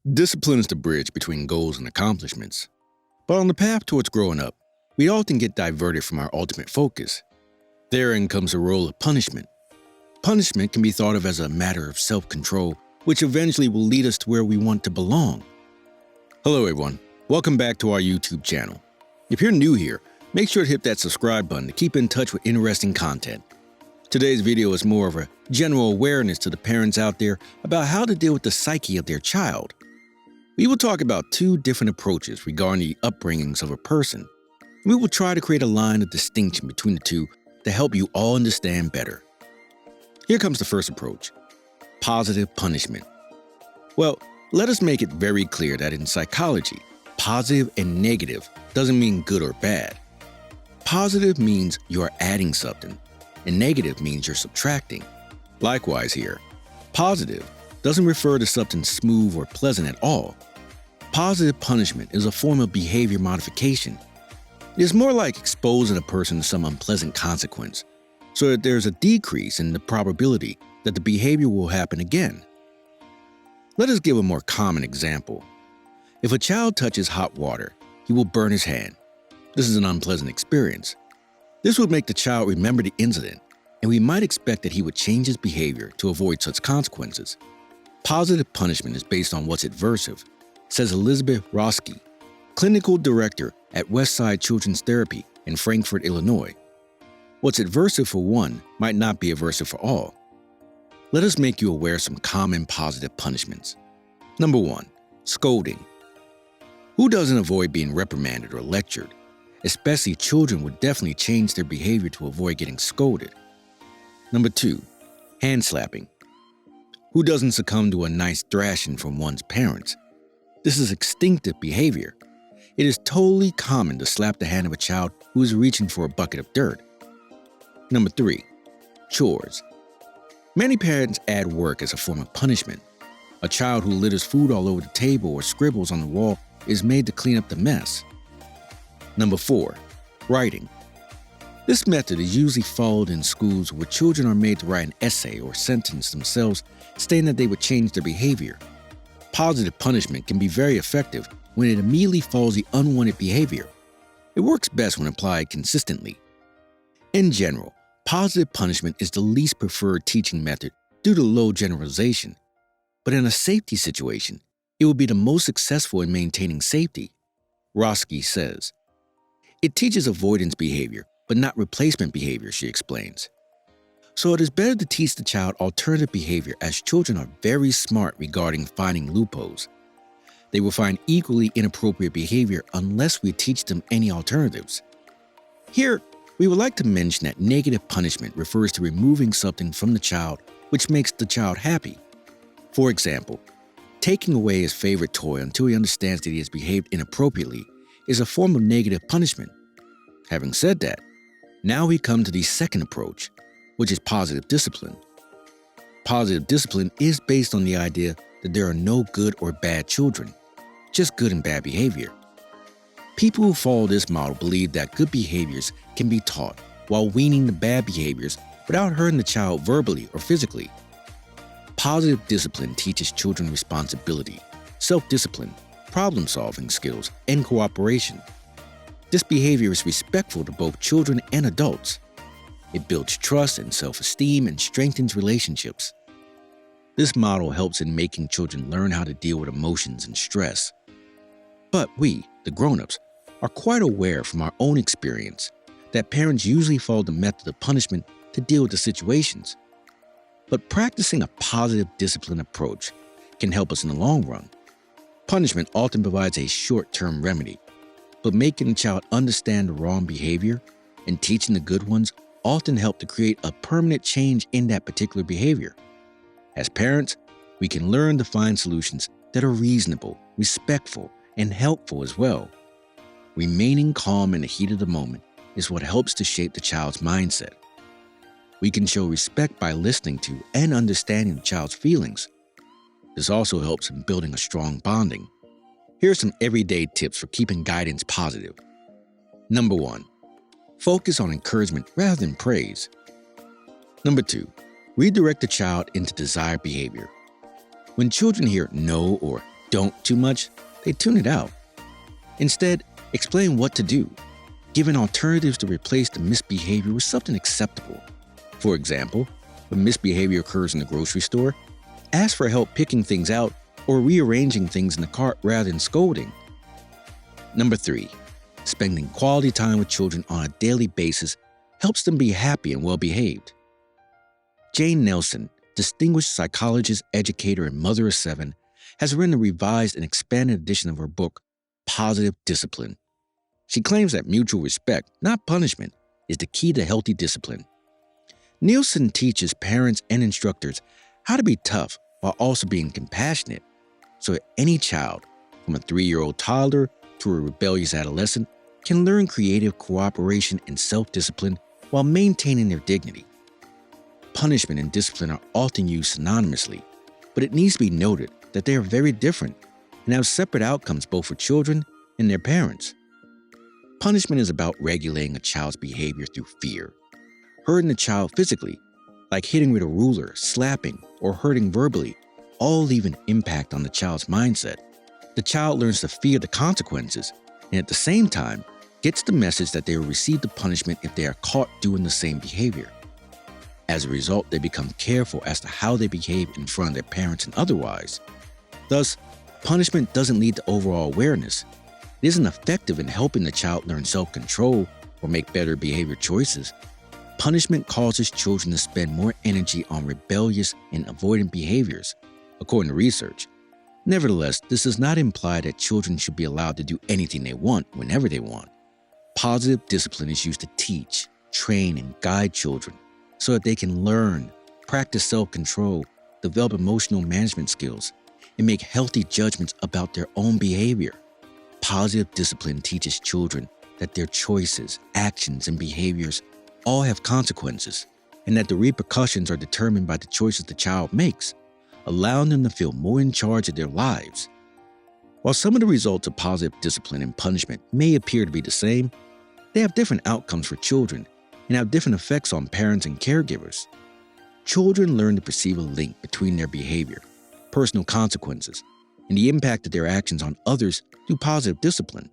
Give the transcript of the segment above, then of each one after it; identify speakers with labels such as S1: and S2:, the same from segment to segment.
S1: Discipline is the bridge between goals and accomplishments. But on the path towards growing up, we often get diverted from our ultimate focus. Therein comes the role of punishment. Punishment can be thought of as a matter of self-control, which eventually will lead us to where we want to belong. Hello everyone, welcome back to our YouTube channel. If you're new here, make sure to hit that subscribe button to keep in touch with interesting content. Today's video is more of a general awareness to the parents out there about how to deal with the psyche of their child. We will talk about two different approaches regarding the upbringings of a person. We will try to create a line of distinction between the two to help you all understand better. Here comes the first approach: positive punishment. Well, let us make it very clear that in psychology, positive and negative doesn't mean good or bad. Positive means you're adding something, and negative means you're subtracting. Likewise here, positive doesn't refer to something smooth or pleasant at all. Positive punishment is a form of behavior modification. It is more like exposing a person to some unpleasant consequence, so that there's a decrease in the probability that the behavior will happen again. Let us give a more common example. If a child touches hot water, he will burn his hand. This is an unpleasant experience. This would make the child remember the incident, and we might expect that he would change his behavior to avoid such consequences. Positive punishment is based on what's adversive, says Elizabeth Roski, clinical director at Westside Children's Therapy in Frankfort, Illinois. What's adversive for one might not be aversive for all. Let us make you aware of some common positive punishments. Number 1, scolding. Who doesn't avoid being reprimanded or lectured? Especially children would definitely change their behavior to avoid getting scolded. Number 2, hand slapping. Who doesn't succumb to a nice thrashing from one's parents? This is instinctive behavior. It is totally common to slap the hand of a child who is reaching for a bucket of dirt. Number 3, chores. Many parents add work as a form of punishment. A child who litters food all over the table or scribbles on the wall is made to clean up the mess. Number 4, writing. This method is usually followed in schools where children are made to write an essay or sentence themselves stating that they would change their behavior. Positive punishment can be very effective when it immediately follows the unwanted behavior. It works best when applied consistently. In general, positive punishment is the least preferred teaching method due to low generalization. But in a safety situation, it will be the most successful in maintaining safety. Roski says, "It teaches avoidance behavior, but not replacement behavior," she explains. So it is better to teach the child alternative behavior, as children are very smart regarding finding loopholes. They will find equally inappropriate behavior unless we teach them any alternatives. Here, we would like to mention that negative punishment refers to removing something from the child which makes the child happy. For example, taking away his favorite toy until he understands that he has behaved inappropriately is a form of negative punishment. Having said that, now we come to the second approach, which is positive discipline. Positive discipline is based on the idea that there are no good or bad children, just good and bad behavior. People who follow this model believe that good behaviors can be taught while weaning the bad behaviors without hurting the child verbally or physically. Positive discipline teaches children responsibility, self-discipline, problem-solving skills, and cooperation. This behavior is respectful to both children and adults. It builds trust and self-esteem and strengthens relationships. This model helps in making children learn how to deal with emotions and stress. But we, the grown-ups, are quite aware from our own experience that parents usually follow the method of punishment to deal with the situations. But practicing a positive discipline approach can help us in the long run. Punishment often provides a short-term remedy, but making the child understand the wrong behavior and teaching the good ones often help to create a permanent change in that particular behavior. As parents, we can learn to find solutions that are reasonable, respectful, and helpful as well. Remaining calm in the heat of the moment is what helps to shape the child's mindset. We can show respect by listening to and understanding the child's feelings. This also helps in building a strong bonding. Here are some everyday tips for keeping guidance positive. Number 1, focus on encouragement rather than praise. Number 2, redirect the child into desired behavior. When children hear no or Don't too much, they tune it out. Instead, explain what to do. Giving alternatives to replace the misbehavior with something acceptable. For example, when misbehavior occurs in the grocery store, ask for help picking things out or rearranging things in the cart rather than scolding. Number 3, spending quality time with children on a daily basis helps them be happy and well-behaved. Jane Nelson, distinguished psychologist, educator, and mother of 7, has written a revised and expanded edition of her book, Positive Discipline. She claims that mutual respect, not punishment, is the key to healthy discipline. Nielsen teaches parents and instructors how to be tough while also being compassionate, so that any child, from a 3-year-old toddler to a rebellious adolescent, can learn creative cooperation and self-discipline while maintaining their dignity. Punishment and discipline are often used synonymously, but it needs to be noted that they are very different and have separate outcomes both for children and their parents. Punishment is about regulating a child's behavior through fear. Hurting the child physically, like hitting with a ruler, slapping, or hurting verbally, all leave an impact on the child's mindset. The child learns to fear the consequences and at the same time gets the message that they will receive the punishment if they are caught doing the same behavior. As a result, they become careful as to how they behave in front of their parents and otherwise. Thus, punishment doesn't lead to overall awareness. It isn't effective in helping the child learn self-control or make better behavior choices. Punishment causes children to spend more energy on rebellious and avoidant behaviors, according to research. Nevertheless, this does not imply that children should be allowed to do anything they want whenever they want. Positive discipline is used to teach, train, and guide children so that they can learn, practice self-control, develop emotional management skills, and make healthy judgments about their own behavior. Positive discipline teaches children that their choices, actions, and behaviors all have consequences, and that the repercussions are determined by the choices the child makes, allowing them to feel more in charge of their lives. While some of the results of positive discipline and punishment may appear to be the same, they have different outcomes for children and have different effects on parents and caregivers. Children learn to perceive a link between their behavior, personal consequences, and the impact of their actions on others through positive discipline.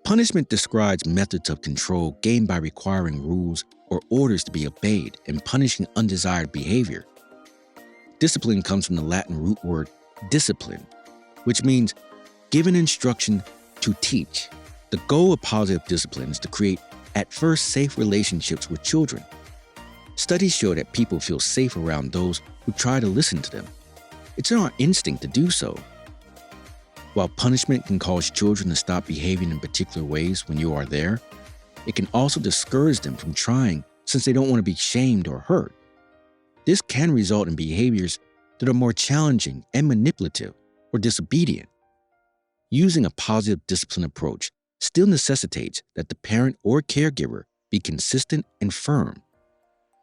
S1: Punishment describes methods of control gained by requiring rules or orders to be obeyed and punishing undesired behavior. Discipline comes from the Latin root word discipline, which means given instruction to teach. The goal of positive discipline is to create at first safe relationships with children. Studies show that people feel safe around those who try to listen to them. It's in our instinct to do so. While punishment can cause children to stop behaving in particular ways when you are there, it can also discourage them from trying since they don't want to be shamed or hurt. This can result in behaviors that are more challenging and manipulative or disobedient. Using a positive discipline approach still necessitates that the parent or caregiver be consistent and firm,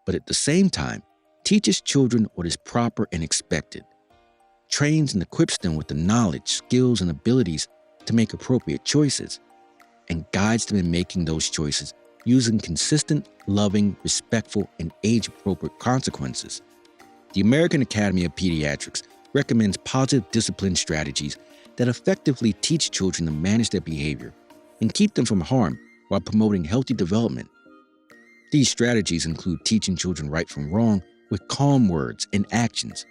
S1: but at the same time, teaches children what is proper and expected, trains and equips them with the knowledge, skills, and abilities to make appropriate choices, and guides them in making those choices using consistent, loving, respectful, and age-appropriate consequences. The American Academy of Pediatrics recommends positive discipline strategies that effectively teach children to manage their behavior and keep them from harm while promoting healthy development. These strategies include teaching children right from wrong with calm words and actions,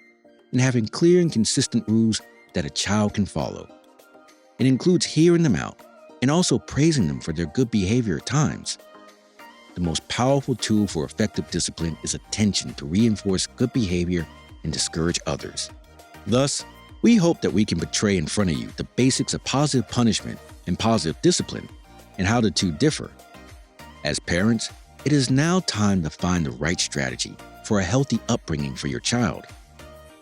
S1: and having clear and consistent rules that a child can follow. It includes hearing them out and also praising them for their good behavior at times. The most powerful tool for effective discipline is attention to reinforce good behavior and discourage others. Thus, we hope that we can portray in front of you the basics of positive punishment and positive discipline and how the two differ. As parents, it is now time to find the right strategy for a healthy upbringing for your child.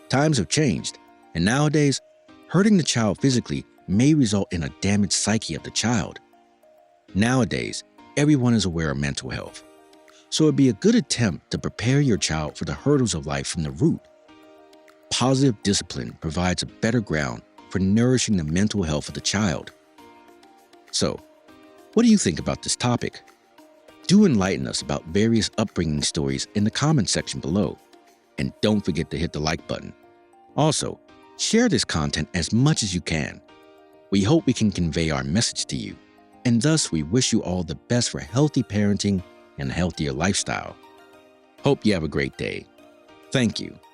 S1: Times have changed, and nowadays, hurting the child physically may result in a damaged psyche of the child. Nowadays, everyone is aware of mental health, so it'd be a good attempt to prepare your child for the hurdles of life from the root. Positive discipline provides a better ground for nourishing the mental health of the child. So, what do you think about this topic? Do enlighten us about various upbringing stories in the comment section below. And don't forget to hit the like button. Also, Share this content as much as you can. We hope we can convey our message to you, and thus we wish you all the best for healthy parenting and a healthier lifestyle. Hope you have a great day. Thank you.